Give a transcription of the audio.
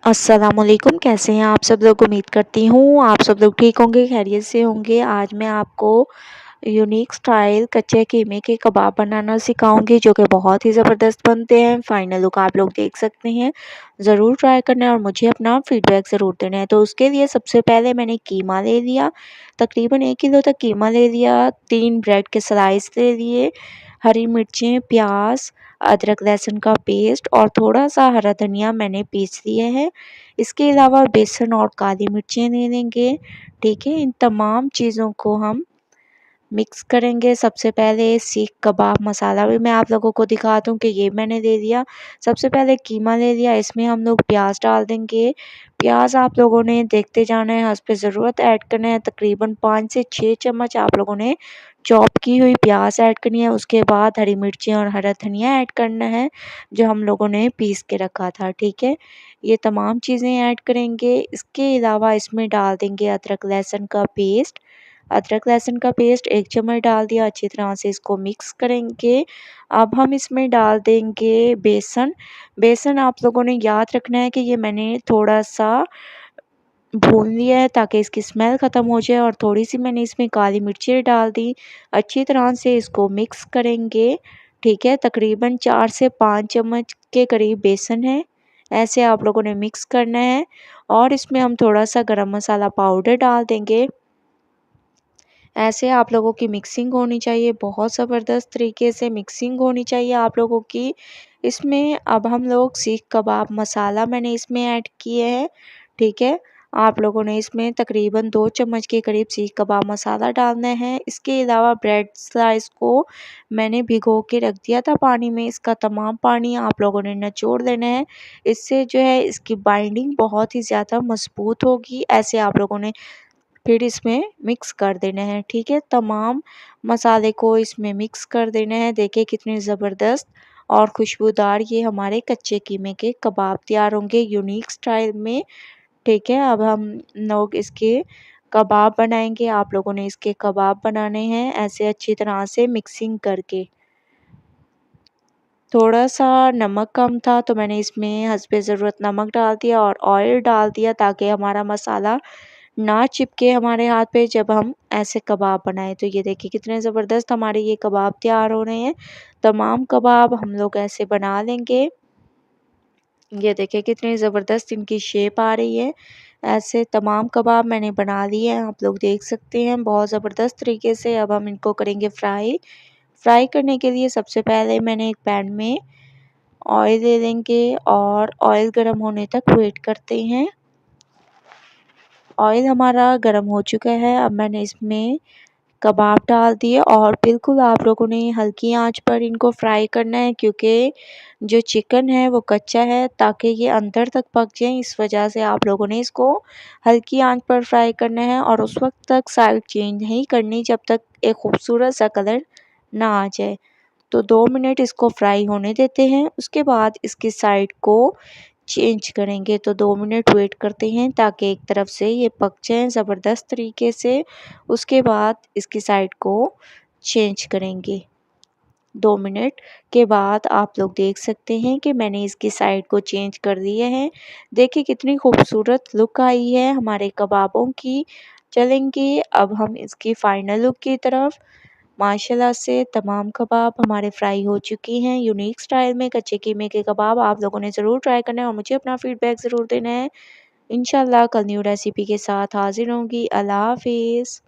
अस्सलामुअलैकुम, कैसे हैं आप सब लोग। उम्मीद करती हूँ आप सब लोग ठीक होंगे, खैरियत से होंगे। आज मैं आपको यूनिक स्टाइल कच्चे कीमे के कबाब बनाना सिखाऊंगी जो कि बहुत ही ज़बरदस्त बनते हैं। फाइनल लुक आप लोग देख सकते हैं। ज़रूर ट्राई करना है और मुझे अपना फीडबैक ज़रूर देना है। तो उसके लिए सबसे पहले मैंने कीमा ले लिया, तकरीबन 1 किलो तक कीमा ले लिया। 3 ब्रेड के स्लाइस ले लिए, हरी मिर्चें, प्याज, अदरक लहसुन का पेस्ट और थोड़ा सा हरा धनिया मैंने पीस लिया है। इसके अलावा बेसन और काली मिर्चें ले लेंगे। ठीक है, इन तमाम चीज़ों को हम मिक्स करेंगे। सबसे पहले सीख कबाब मसाला भी मैं आप लोगों को दिखा दूं कि ये मैंने ले लिया। सबसे पहले कीमा ले लिया, इसमें हम लोग प्याज डाल देंगे। प्याज आप लोगों ने देखते जाना है, हस्ब ज़रूरत ऐड करना है। तकरीबन 5 से 6 चम्मच आप लोगों ने चॉप की हुई प्याज ऐड करनी है। उसके बाद हरी मिर्चें और हरा धनिया ऐड करना है जो हम लोगों ने पीस के रखा था। ठीक है, ये तमाम चीज़ें ऐड करेंगे। इसके अलावा इसमें डाल देंगे अदरक लहसुन का पेस्ट। अदरक लहसुन का पेस्ट 1 चम्मच डाल दिया। अच्छी तरह से इसको मिक्स करेंगे। अब हम इसमें डाल देंगे बेसन। बेसन आप लोगों ने याद रखना है कि ये मैंने थोड़ा सा भून लिया है ताकि इसकी स्मेल ख़त्म हो जाए, और थोड़ी सी मैंने इसमें काली मिर्चें डाल दी। अच्छी तरह से इसको मिक्स करेंगे। ठीक है, तकरीबन 4 से 5 चम्मच के करीब बेसन है। ऐसे आप लोगों ने मिक्स करना है और इसमें हम थोड़ा सा गरम मसाला पाउडर डाल देंगे। ऐसे आप लोगों की मिक्सिंग होनी चाहिए, बहुत ज़बरदस्त तरीके से मिक्सिंग होनी चाहिए आप लोगों की। इसमें अब हम लोग सीख कबाब मसाला मैंने इसमें ऐड किए हैं। ठीक है, आप लोगों ने इसमें तकरीबन 2 चम्मच के करीब सीख कबाब मसाला डालना है। इसके अलावा ब्रेड स्लाइस को मैंने भिगो के रख दिया था पानी में, इसका तमाम पानी आप लोगों ने निचोड़ देना है। इससे जो है इसकी बाइंडिंग बहुत ही ज़्यादा मजबूत होगी। ऐसे आप लोगों ने फिर इसमें मिक्स कर देना है। ठीक है, तमाम मसाले को इसमें मिक्स कर देना है। देखिए कितने ज़बरदस्त और खुशबूदार ये हमारे कच्चे कीमे के कबाब तैयार होंगे यूनिक स्टाइल में। ठीक है, अब हम लोग इसके कबाब बनाएंगे। आप लोगों ने इसके कबाब बनाने हैं ऐसे अच्छी तरह से मिक्सिंग करके। थोड़ा सा नमक कम था तो मैंने इसमें हस्बे ज़रूरत नमक डाल दिया और ऑयल डाल दिया ताकि हमारा मसाला ना चिपके हमारे हाथ पे जब हम ऐसे कबाब बनाए। तो ये देखिए कितने ज़बरदस्त हमारे ये कबाब तैयार हो रहे हैं। तमाम कबाब हम लोग ऐसे बना लेंगे। ये देखिए कितनी ज़बरदस्त इनकी शेप आ रही है। ऐसे तमाम कबाब मैंने बना लिए हैं, आप लोग देख सकते हैं बहुत ज़बरदस्त तरीके से। अब हम इनको करेंगे फ्राई। फ्राई करने के लिए सबसे पहले मैंने एक पैन में ऑयल ले लेंगे और ऑयल गर्म होने तक वेट करते हैं। ऑयल हमारा गर्म हो चुका है। अब मैंने इसमें कबाब डाल दिए और बिल्कुल आप लोगों ने हल्की आंच पर इनको फ्राई करना है क्योंकि जो चिकन है वो कच्चा है, ताकि ये अंदर तक पक जाए। इस वजह से आप लोगों ने इसको हल्की आंच पर फ्राई करना है और उस वक्त तक साइड चेंज नहीं करनी जब तक एक खूबसूरत सा कलर ना आ जाए। तो 2 मिनट इसको फ्राई होने देते हैं, उसके बाद इसकी साइड को चेंज करेंगे। तो 2 मिनट वेट करते हैं ताकि एक तरफ से ये पक जाए ज़बरदस्त तरीके से। उसके बाद इसकी साइड को चेंज करेंगे। 2 मिनट के बाद आप लोग देख सकते हैं कि मैंने इसकी साइड को चेंज कर दिया है। देखिए कितनी खूबसूरत लुक आई है हमारे कबाबों की। चलेंगे अब हम इसकी फाइनल लुक की तरफ। माशाल्लाह से तमाम कबाब हमारे फ्राई हो चुकी हैं यूनिक स्टाइल में। कच्चे कीमे के कबाब आप लोगों ने ज़रूर ट्राई करना है और मुझे अपना फीडबैक ज़रूर देना है। इंशाल्लाह कल न्यू रेसिपी के साथ हाज़िर होंगी। अल्लाह हाफ़िज़।